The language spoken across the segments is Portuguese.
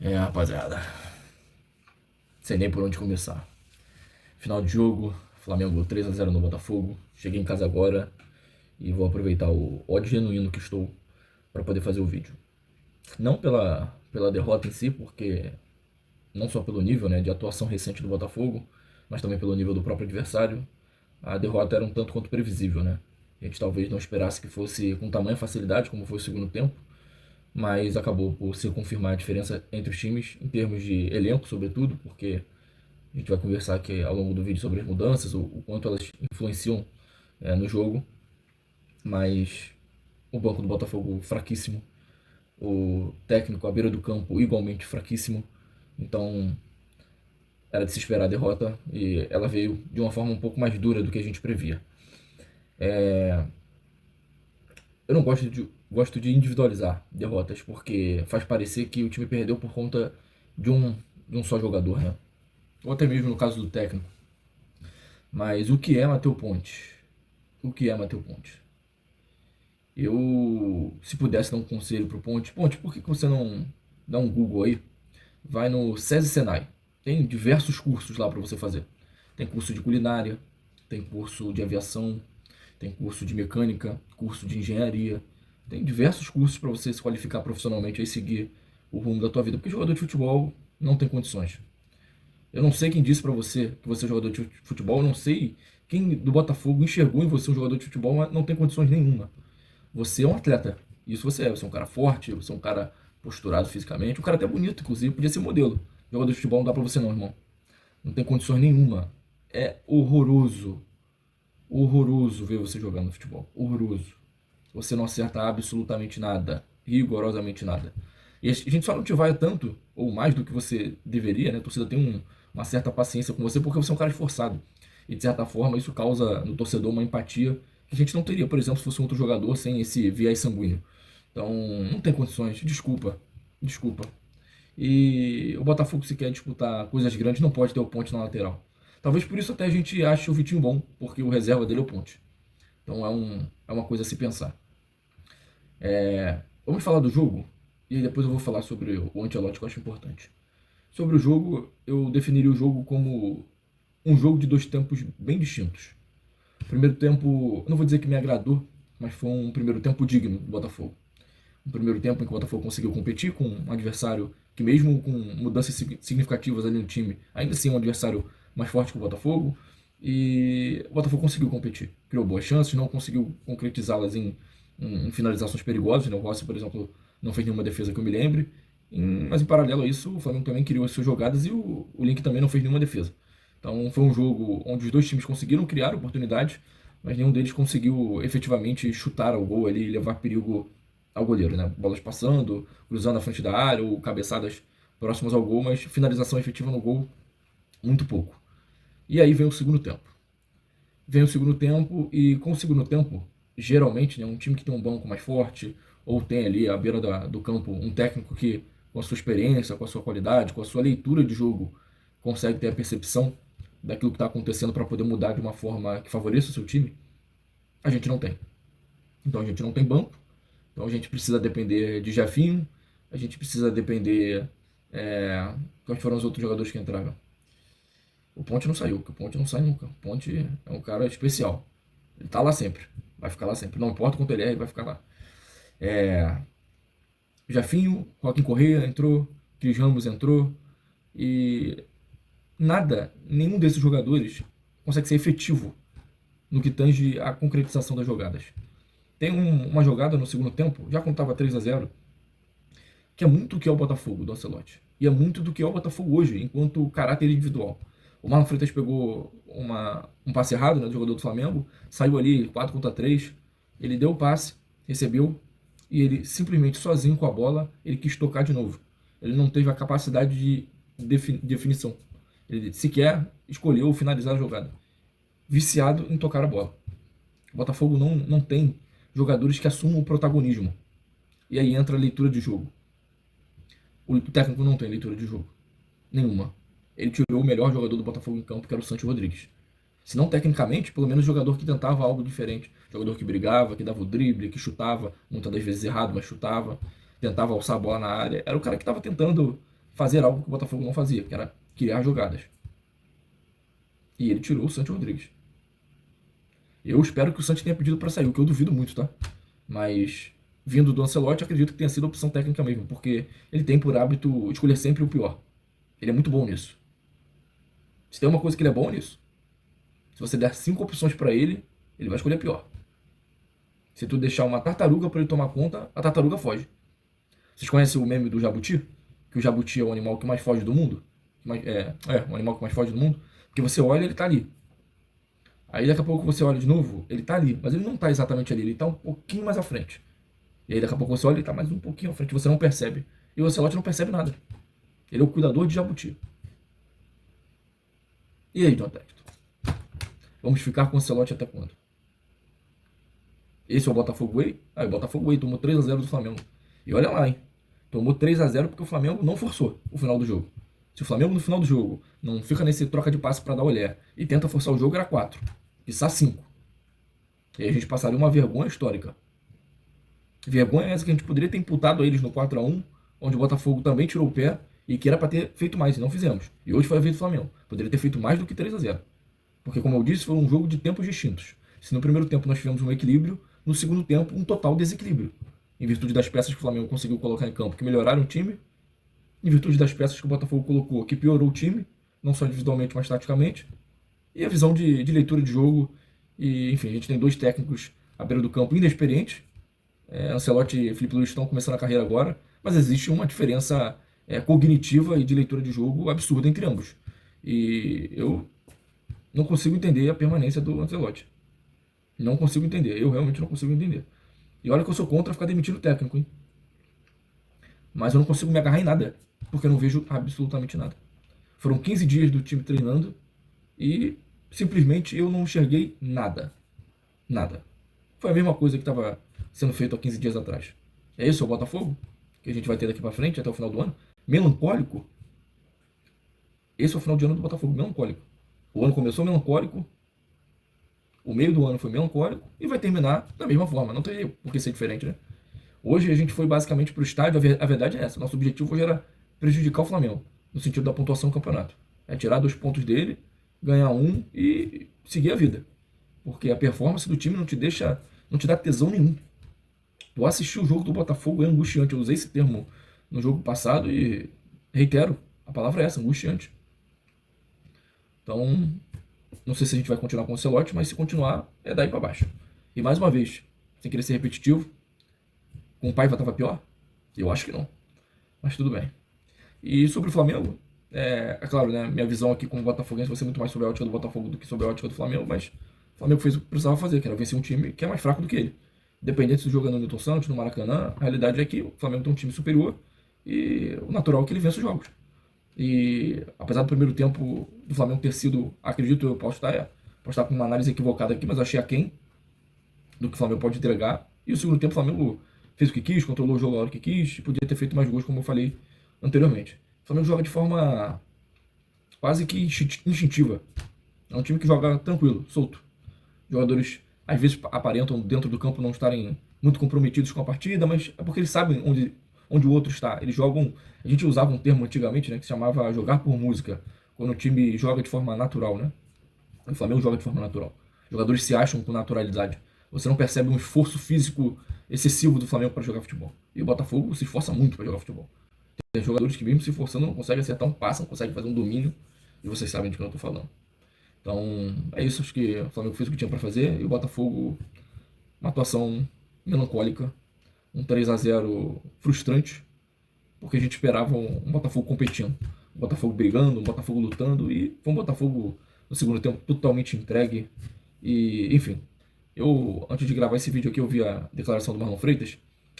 Rapaziada, sei nem por onde começar. Final de jogo, Flamengo 3-0 no Botafogo. Cheguei em casa agora e vou aproveitar o ódio genuíno que estou para poder fazer o vídeo. Não pela derrota em si, porque não só pelo nível, né, de atuação recente do Botafogo, mas também pelo nível do próprio adversário. A derrota era um tanto quanto previsível, né? A gente talvez não esperasse que fosse com tamanha facilidade como foi o segundo tempo, mas acabou por se confirmar a diferença entre os times em termos de elenco, sobretudo, porque a gente vai conversar aqui ao longo do vídeo sobre as mudanças, o quanto elas influenciam no jogo, mas o banco do Botafogo fraquíssimo, o técnico à beira do campo igualmente fraquíssimo, então era de se esperar a derrota e ela veio de uma forma um pouco mais dura do que a gente previa. Eu não gosto de individualizar derrotas, porque faz parecer que o time perdeu por conta de um só jogador, né? Ou até mesmo no caso do técnico. Mas o que é Matheus Pontes? O que é Matheus Pontes? Eu, se pudesse dar um conselho pro Ponte, por que você não dá um Google aí? Vai no SESI Senai. Tem diversos cursos lá para você fazer. Tem curso de culinária, tem curso de aviação, tem curso de mecânica, curso de engenharia. Tem diversos cursos para você se qualificar profissionalmente e seguir o rumo da tua vida. Porque jogador de futebol não tem condições. Eu não sei quem disse pra você que você é jogador de futebol, eu não sei quem do Botafogo enxergou em você um jogador de futebol, mas não tem condições nenhuma. Você é um atleta. Isso você é um cara forte, você é um cara posturado fisicamente, um cara até bonito, inclusive, podia ser modelo. Jogador de futebol não dá pra você não, irmão. Não tem condições nenhuma. É horroroso. Horroroso ver você jogando no futebol. Horroroso. Você não acerta absolutamente nada. Rigorosamente nada. E a gente só não te vai tanto, ou mais do que você deveria, né? A torcida tem uma certa paciência com você porque você é um cara esforçado. E de certa forma isso causa no torcedor uma empatia que a gente não teria, por exemplo, se fosse um outro jogador sem esse viés sanguíneo. Então, não tem condições. Desculpa. Desculpa. E o Botafogo, se quer disputar coisas grandes, não pode ter o Ponte na lateral. Talvez por isso até a gente ache o Vitinho bom, porque o reserva dele é o Ponte. Então é uma coisa a se pensar. Vamos falar do jogo? E aí depois eu vou falar sobre o Ancelotti, que eu acho importante. Sobre o jogo, eu definiria o jogo como um jogo de dois tempos bem distintos. O primeiro tempo, não vou dizer que me agradou, mas foi um primeiro tempo digno do Botafogo. Um primeiro tempo em que o Botafogo conseguiu competir com um adversário que, mesmo com mudanças significativas ali no time, ainda assim é um adversário mais forte que o Botafogo. E o Botafogo conseguiu competir. Criou boas chances, não conseguiu concretizá-las em finalizações perigosas, né? O Rossi, por exemplo, não fez nenhuma defesa que eu me lembre. Mas em paralelo a isso, o Flamengo também criou as suas jogadas e o Link também não fez nenhuma defesa. Então foi um jogo onde os dois times conseguiram criar oportunidades, mas nenhum deles conseguiu efetivamente chutar ao gol ali e levar perigo ao goleiro, né? Bolas passando, cruzando na frente da área ou cabeçadas próximas ao gol, mas finalização efetiva no gol, muito pouco. E aí vem o segundo tempo. Vem o segundo tempo e com o segundo tempo, geralmente, né, um time que tem um banco mais forte ou tem ali à beira do campo um técnico que, com a sua experiência, com a sua qualidade, com a sua leitura de jogo, consegue ter a percepção daquilo que está acontecendo para poder mudar de uma forma que favoreça o seu time, a gente não tem. Então a gente não tem banco, então a gente precisa depender de Jefinho, a gente precisa depender. Quais foram os outros jogadores que entraram? O Ponte não saiu, porque o Ponte não sai nunca. O Ponte é um cara especial. Ele tá lá sempre. Vai ficar lá sempre. Não importa quanto ele vai ficar lá. Jafinho, Joaquim Correia entrou, Cris Ramos entrou. E nada, nenhum desses jogadores consegue ser efetivo no que tange a concretização das jogadas. Tem uma jogada no segundo tempo, já quando estava 3-0, que é muito do que é o Botafogo do Ancelotti. E é muito do que é o Botafogo hoje, enquanto caráter individual. O Marlon Freitas pegou um passe errado, né, do jogador do Flamengo, saiu ali 4 contra 3, ele deu o passe, recebeu, e ele simplesmente sozinho com a bola, ele quis tocar de novo. Ele não teve a capacidade de definição. Ele sequer escolheu finalizar a jogada. Viciado em tocar a bola. O Botafogo não tem jogadores que assumam o protagonismo. E aí entra a leitura de jogo. O técnico não tem leitura de jogo. Nenhuma. Ele tirou o melhor jogador do Botafogo em campo, que era o Santi Rodrigues. Se não tecnicamente, pelo menos jogador que tentava algo diferente. Jogador que brigava, que dava o drible, que chutava, muitas das vezes errado, mas chutava. Tentava alçar a bola na área. Era o cara que estava tentando fazer algo que o Botafogo não fazia, que era criar jogadas. E ele tirou o Santi Rodrigues. Eu espero que o Santi tenha pedido para sair, o que eu duvido muito, tá? Mas, vindo do Ancelotti, acredito que tenha sido a opção técnica mesmo, porque ele tem por hábito escolher sempre o pior. Ele é muito bom nisso. Se tem uma coisa que ele é bom nisso, se você der 5 opções para ele, ele vai escolher a pior. Se tu deixar uma tartaruga para ele tomar conta, a tartaruga foge. Vocês conhecem o meme do jabuti? Que o jabuti é o animal que mais foge do mundo? O animal que mais foge do mundo. Porque você olha, ele tá ali. Aí daqui a pouco você olha de novo, ele tá ali. Mas ele não tá exatamente ali, ele tá um pouquinho mais à frente. E aí daqui a pouco você olha, ele tá mais um pouquinho à frente, você não percebe. E o Ocelote não percebe nada. Ele é o cuidador de jabuti. E aí, John Texton? Vamos ficar com o Ocelote até quando? Esse é o Botafogo Way? Ah, o Botafogo Way tomou 3-0 do Flamengo. E olha lá, hein? Tomou 3-0 porque o Flamengo não forçou o final do jogo. Se o Flamengo no final do jogo não fica nesse troca de passe para dar olhar e tenta forçar o jogo, era 4. Quiçá 5. E aí a gente passaria uma vergonha histórica. Vergonha essa que a gente poderia ter imputado a eles no 4-1, onde o Botafogo também tirou o pé e que era para ter feito mais, e não fizemos. E hoje foi a vez do Flamengo. Poderia ter feito mais do que 3-0. Porque, como eu disse, foi um jogo de tempos distintos. Se no primeiro tempo nós tivemos um equilíbrio, no segundo tempo um total desequilíbrio. Em virtude das peças que o Flamengo conseguiu colocar em campo, que melhoraram o time, em virtude das peças que o Botafogo colocou, que piorou o time, não só individualmente, mas taticamente, e a visão de leitura de jogo. E, enfim, a gente tem 2 técnicos à beira do campo inexperientes. Ancelotti e Felipe Luiz estão começando a carreira agora, mas existe uma diferença cognitiva e de leitura de jogo absurda entre ambos. E eu não consigo entender a permanência do Ancelotti. Não consigo entender. Eu realmente não consigo entender. E olha que eu sou contra ficar demitindo o técnico, hein? Mas eu não consigo me agarrar em nada, porque eu não vejo absolutamente nada. Foram 15 dias do time treinando e simplesmente eu não enxerguei nada. Nada. Foi a mesma coisa que estava sendo feito há 15 dias atrás. É isso, o Botafogo? Que a gente vai ter daqui para frente, até o final do ano? Melancólico? Esse é o final de ano do Botafogo, melancólico. O ano começou melancólico, o meio do ano foi melancólico e vai terminar da mesma forma. Não tem por que ser diferente, né? Hoje a gente foi basicamente para o estádio, a verdade é essa. Nosso objetivo hoje era prejudicar o Flamengo, no sentido da pontuação do campeonato. É tirar 2 pontos dele, ganhar 1 e seguir a vida. Porque a performance do time não te deixa, não te dá tesão nenhum. Tu assistir o jogo do Botafogo é angustiante. Eu usei esse termo no jogo passado e reitero, a palavra é essa, angustiante. Então, não sei se a gente vai continuar com o Ancelotti, mas se continuar, é daí para baixo. E mais uma vez, sem querer ser repetitivo, com o Paiva estava pior? Eu acho que não. Mas tudo bem. E sobre o Flamengo, é claro, né? Minha visão aqui como botafoguense vai ser muito mais sobre a ótica do Botafogo do que sobre a ótica do Flamengo, mas o Flamengo fez o que precisava fazer, que era vencer um time que é mais fraco do que ele. Independente se jogando no Newton Santos, no Maracanã, a realidade é que o Flamengo tem um time superior e o natural é que ele vença os jogos. E apesar do primeiro tempo do Flamengo ter sido, acredito eu, posso estar com uma análise equivocada aqui, mas eu achei aquém do que o Flamengo pode entregar. E o segundo tempo o Flamengo fez o que quis, controlou o jogo a hora que quis, e podia ter feito mais gols, como eu falei anteriormente. O Flamengo joga de forma quase que instintiva. É um time que joga tranquilo, solto. Jogadores às vezes aparentam dentro do campo não estarem muito comprometidos com a partida, mas é porque eles sabem onde o outro está. Eles jogam. A gente usava um termo antigamente, né, que se chamava jogar por música, quando o time joga de forma natural, né? O Flamengo joga de forma natural. Os jogadores se acham com naturalidade. Você não percebe um esforço físico excessivo do Flamengo para jogar futebol. E o Botafogo se esforça muito para jogar futebol. Tem jogadores que, mesmo se esforçando, não conseguem acertar um passe, não conseguem fazer um domínio. E vocês sabem de que eu estou falando. Então, é isso. Acho que o Flamengo fez o que tinha para fazer. E o Botafogo, uma atuação melancólica. Um 3-0 frustrante. Porque a gente esperava um Botafogo competindo. Um Botafogo brigando, um Botafogo lutando. E foi um Botafogo, no segundo tempo, totalmente entregue. E, enfim. Eu, antes de gravar esse vídeo aqui, eu vi a declaração do Marlon Freitas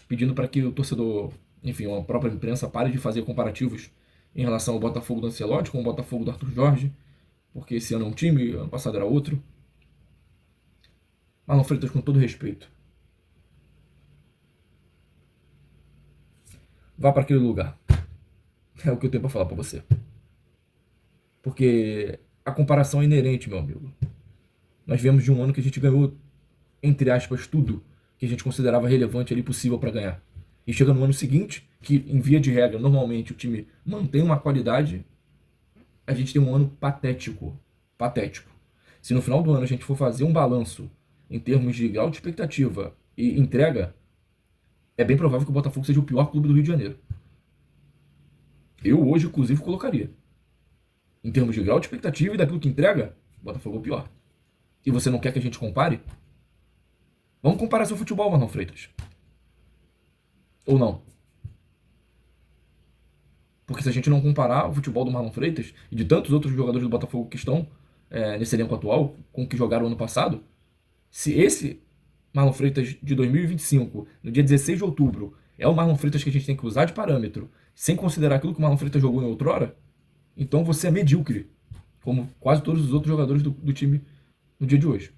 pedindo para que o torcedor, enfim, a própria imprensa pare de fazer comparativos em relação ao Botafogo do Ancelotti com o Botafogo do Arthur Jorge, porque esse ano é um time, ano passado era outro. Marlon Freitas, com todo respeito, vá para aquele lugar. É o que eu tenho para falar para você. Porque a comparação é inerente, meu amigo. Nós viemos de um ano que a gente ganhou, entre aspas, tudo que a gente considerava relevante ali possível para ganhar. e chega no ano seguinte, que em via de regra, normalmente o time mantém uma qualidade, a gente tem um ano patético. Patético. Se no final do ano a gente for fazer um balanço em termos de grau de expectativa e entrega, é bem provável que o Botafogo seja o pior clube do Rio de Janeiro. Eu hoje, inclusive, colocaria. Em termos de grau de expectativa e daquilo que entrega, o Botafogo é o pior. E você não quer que a gente compare? Vamos comparar seu futebol, Marlon Freitas. Ou não? Porque se a gente não comparar o futebol do Marlon Freitas e de tantos outros jogadores do Botafogo que estão nesse elenco atual, com o que jogaram ano passado, se esse Marlon Freitas de 2025, no dia 16 de outubro, é o Marlon Freitas que a gente tem que usar de parâmetro, sem considerar aquilo que o Marlon Freitas jogou em outrora, então você é medíocre, como quase todos os outros jogadores do time no dia de hoje.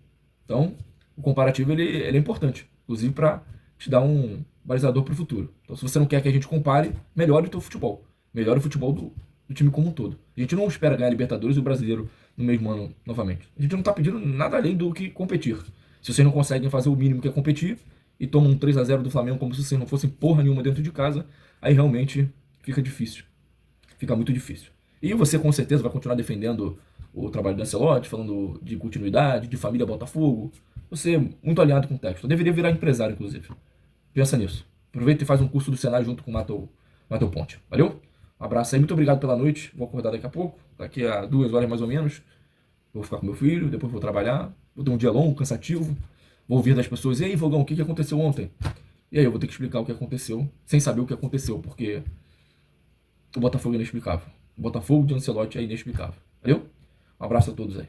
Então, o comparativo ele é importante, inclusive para te dar um balizador para o futuro. Então, se você não quer que a gente compare, melhore o teu futebol. Melhore o futebol do time como um todo. A gente não espera ganhar a Libertadores e o Brasileiro no mesmo ano novamente. A gente não está pedindo nada além do que competir. Se vocês não conseguem fazer o mínimo que é competir e tomam um 3-0 do Flamengo como se vocês não fossem porra nenhuma dentro de casa, aí realmente fica difícil. Fica muito difícil. E você com certeza vai continuar defendendo o trabalho do Ancelotti, falando de continuidade, de família Botafogo. Você é muito alinhado com o texto. Eu deveria virar empresário, inclusive. Pensa nisso. Aproveita e faz um curso do Senai junto com o Matheus Ponte. Valeu? Um abraço aí, muito obrigado pela noite. Vou acordar daqui a pouco, daqui a 2 horas mais ou menos. Vou ficar com meu filho, depois vou trabalhar. Vou ter um dia longo, cansativo. Vou ouvir das pessoas, e aí, Fogão, o que aconteceu ontem? E aí eu vou ter que explicar o que aconteceu, sem saber o que aconteceu, porque o Botafogo é inexplicável. O Botafogo de Ancelotti é inexplicável. Valeu? Um abraço a todos aí.